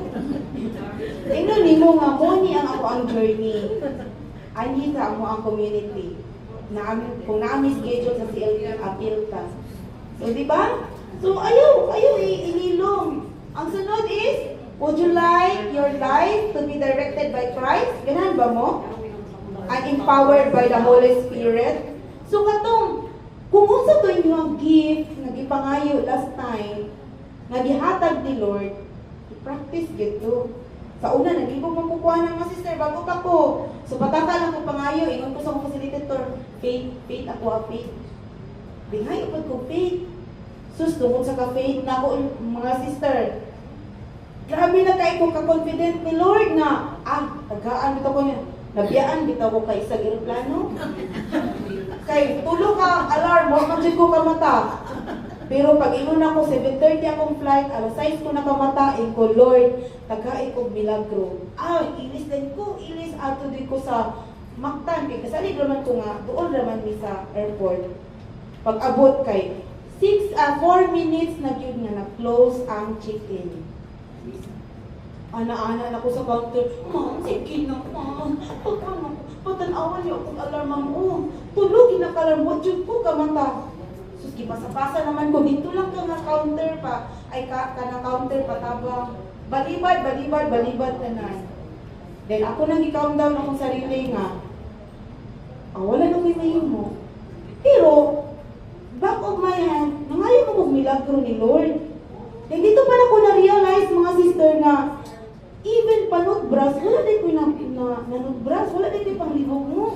Tingnan ni mo nga, moni ang ako ang journey. Ani sa mo ang community. Kung namin schedule sa CLP, appeal ka. So, di ba? So, ayaw inilong. Ang sunod is, would you like your life to be directed by Christ? Ganun ba mo? And empowered by the Holy Spirit? So, katong, kung unsa to inyong gift, nagipangayo last time, nagihatag ni Lord, i-practice gito. Sa una, nagigong makukuha ng mga sister, bago pa ko. So, pataka lang ko pangayo, ingon ko sa mga facilitator, faith, ako faith. Bingay, upad ko faith. Sus, tungkol sa ka-faith na ako, mga sister. Grabe na kayo ko ka-confident ni Lord na, tagaan bitaw ko niya. Nabiyaan bitaw ko kay isang aeroplano. Kay, tulo ka, alarm, huwag man ko ka mata. Pero pag ingon ako, 7:30 akong flight, alas 6 ko nakamatain ko, Lord, tagay ko milagro. Ilis din ko, ato din ko sa Mactan. Kasalig naman ko nga, doon naman mi sa airport. Pag abot kay, 4 minutes na yun nga, na-close ang check-in. Ana-ana na ko sa counter, Ma'am, sige na, Ma'am. Patanawan niyo akong alarm, Ma'am. Tulog, inakalarm mo, dyan ko kamata. Sus, gipasa-pasa naman ko, dito lang ka nga counter pa, na counter pa, tabang, balibad ka na. Then ako nang i-count down akong sarili nga, wala nang may mo. Pero, back of my hand, nangayon ko kong milagro ni Lord. Then dito pa na ko na-realize, mga sister, na even panutbras, wala din ko nanutbras, wala din ko panglibog mo.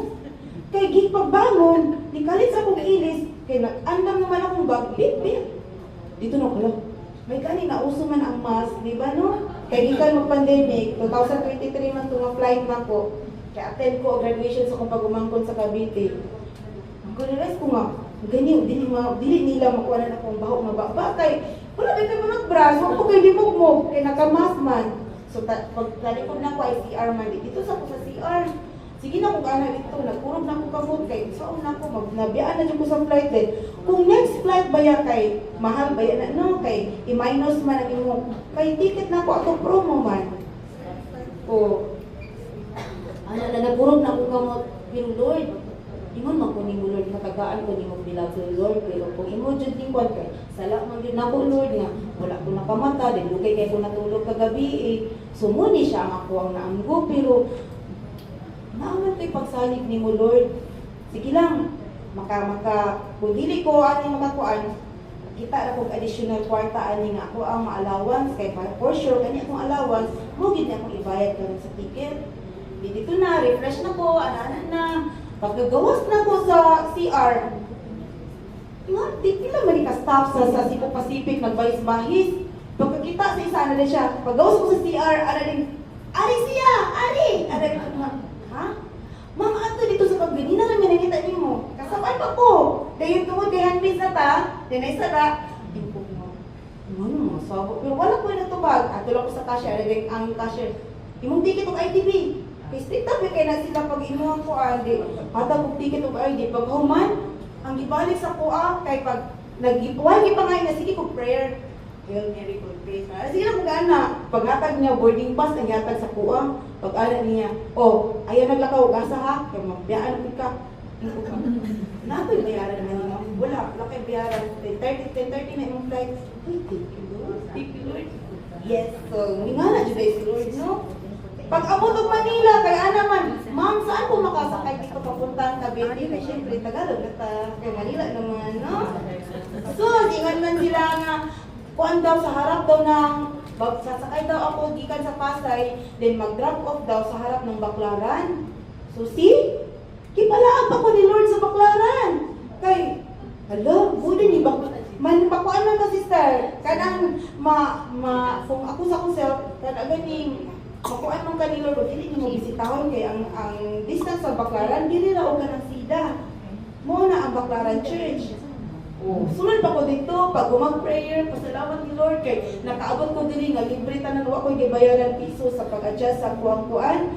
Kay gig pagbangon, ni kalit sa akong ilis, kay nag-andam naman akong bag, bit. Dito na ko may gani na uso man ang mask, di ba no? Kay gikan mo pandemic, 2023 man tunga flight na ko. Kay attend ko ang graduation sa kong pagumangkon sa Cavite. Realize ko nga, dili nila makuha na akong baho nga ba kay wala ba kayo nag-brush, wag ko kay limog-mog, kay naka-mask man. So, pag talikod na ko ay CR man, dito sa ko sa CR. Sige na kung ana dito, nagkurog na ko kamot kay saan na ko, magnabiyaan na dyan ko sa flight din. Kung next flight ba yan kay, mahal ba yan no, kay i-minus man ang imo, kay ticket na ko atong promo man. O, ana na nagkurog na ko kamot, pero Lord, ingon man ko ni mo Lord, matagaan ko ni mo bilang Lord, pero kung imo dyan tingkwan kay, salak man yun ako Lord nga, wala ko nakamata, din lugay kay ko natulog kagabi eh. Sumuni siya ang ako ang naanggo, pero naaman ko'y pagsalig ni mo Lord. Sige lang, kung dili ko ani makakuan, kita na kong additional kwarta ani nga ako ang ma-allowance, kay for sure, kanya akong allowance, mugid na akong ibayad karon sa ticket. Dito na, refresh na ko, ana na. Pagkagawas na ko sa CR, pila man ika-staff sa Cebu Pacific, nagbahis-bahis. Pagkakita sa isa, ano din siya, paggawas ko sa CR, ano din, Ari siya! Ari! Ano din ko, ha? Ma'am, ato dito sa pag-gani na namin nakita niyo mo. Kasabay pa ko. Dahil yung tungod kay handmade na ta, dinay sara. Hindi ko mo, sabo. Pero wala ko yung natubag. Ato lang ko sa cashier, ang cashier. Imong ticket og IDB. Kay strict tabi kay na sila pag imuha ko andi. Hata kog ticket og ID pag human ang gibalik sa kuha kay pag naggipuan gipangay na sige kog prayer. Hail Mary full of grace. Sige lang kung ana. Paghatag niya boarding pass ang yatag sa kuha. Pag-ala niya, oh, ayaw naglakaw gasa ha. Kay mabiyaan ka. Natoy bayaran naman mo. Wala kay bayaran. 10:30 na yung flight. Thank you Lord. Yes, so nga na jud si Lord no. Pag abot og Manila kay ana man, ma'am saan ko makasakay dito papunta sa Cavite? Kay syempre Tagalog na ta. Kay Manila naman no. So, ingon man sila nga kuan daw sa harap daw ng sasakay daw ako gikan sa Pasay, then mag-drop off daw sa harap ng Baclaran. So see, kipalaag ako ni Lord sa Baclaran. Kay, hala, buti ni Baclaran. Man, pakuan man ka sister, kanang kung ako sa akong self, kanang ganing, pakuan man ka ni Lord, hindi mo bisitahon kay ang distance sa Baclaran, dili ra og kanang sida. Mo na ang Baclaran Church. Sunod pa ko dito, pag mag-prayer, pasalamat ni Lord kay nakaabot ko dili nga libre tanan wa ko gibayaran piso sa pag-adjust sa kuan-kuan.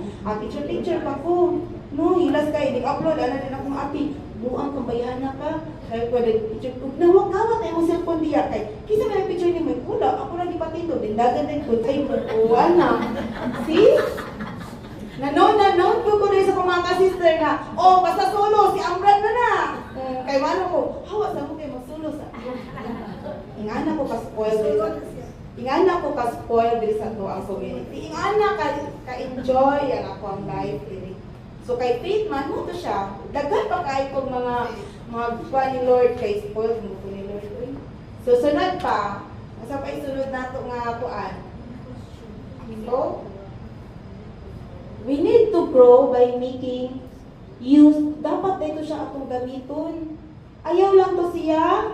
Picture pa ko. No, hilas kay dig-upload ana din akong api. Buang kambayahan na ka. Kay ko din picture ko. Nawag kawat ay mo cellphone diya kay. Kisa man picture ni mo wala ako ra gipatindog din dagan din ko tay mo ana. See? Nanood ko rin sa mga sister na, oh, basta solo, si Ambrad na. Kay mano ko, hawa sa mo kay masulo sa. Ingana ko ka-spoil diri sa. Ingana ko ka-spoil diri sa to ang community. Ingana ka-enjoy ang ako ang life diri. So kay Faith man mo to siya. Daghan pa kay kog mga kuan ni Lord kay spoil mo ko ni Lord. So sunod pa, asa pa isunod nato nga kuan. So, we need to grow by making use. Dapat dito siya atong gamiton. Ayaw lang to siya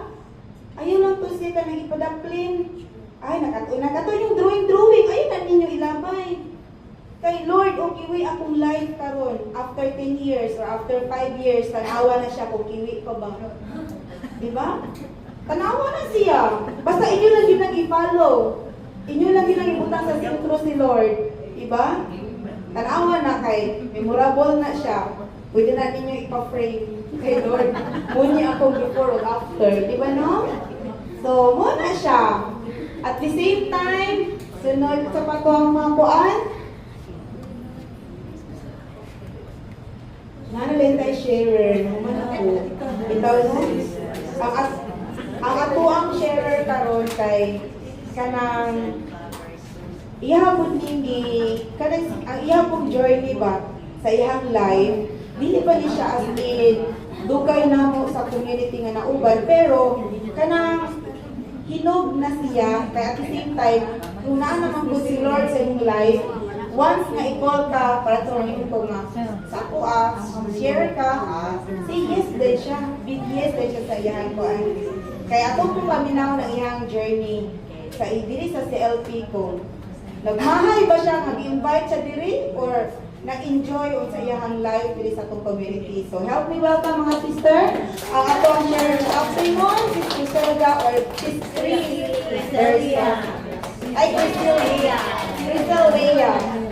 ka nang ipadaplin. Ay, nakato yung drawing. Ayun na ninyo ilabay. Kay Lord, o kiwi akong life karon after 10 years or after 5 years, tanawa na siya kung kiwi ko ba. Diba? Tanawa na siya. Basta inyo lang yun ang i-follow. Inyo lang yun ang ibutang sa sentro si Lord. Diba? Tanawa na kay, memorable na siya. Pwede na ninyo ipa-frame kay Lord. Muni ako before or after. Di ba no? So, muna siya. At the same time, sunod sa pato ang mga kuan. Nanalin tayo sharer. Naman ako. Itaw no? Ang ato ang sharer karon kay kanang ihapon nini kanang ang ihapon journey ba sa ihang life dili pa ni siya as in dugay namo sa community nga nauban pero kanang hinog na siya kay at the same time kung naa naman po si Lord sa imong life once nga i-call ka, para ito ko nga, sa ako share ka, say yes din siya. Big yes din siya sa iyang kuan. Kaya atong kung paminaw ng iyang journey, sa diri sa CLP ko, nagmahay ba siya, nag-invite siya diri, or na-enjoy o sa iyang life diri sa itong community. So help me welcome mga sister. Ang atong share ng afternoon, Sister Selga or Sister Ay, Crystal Leia.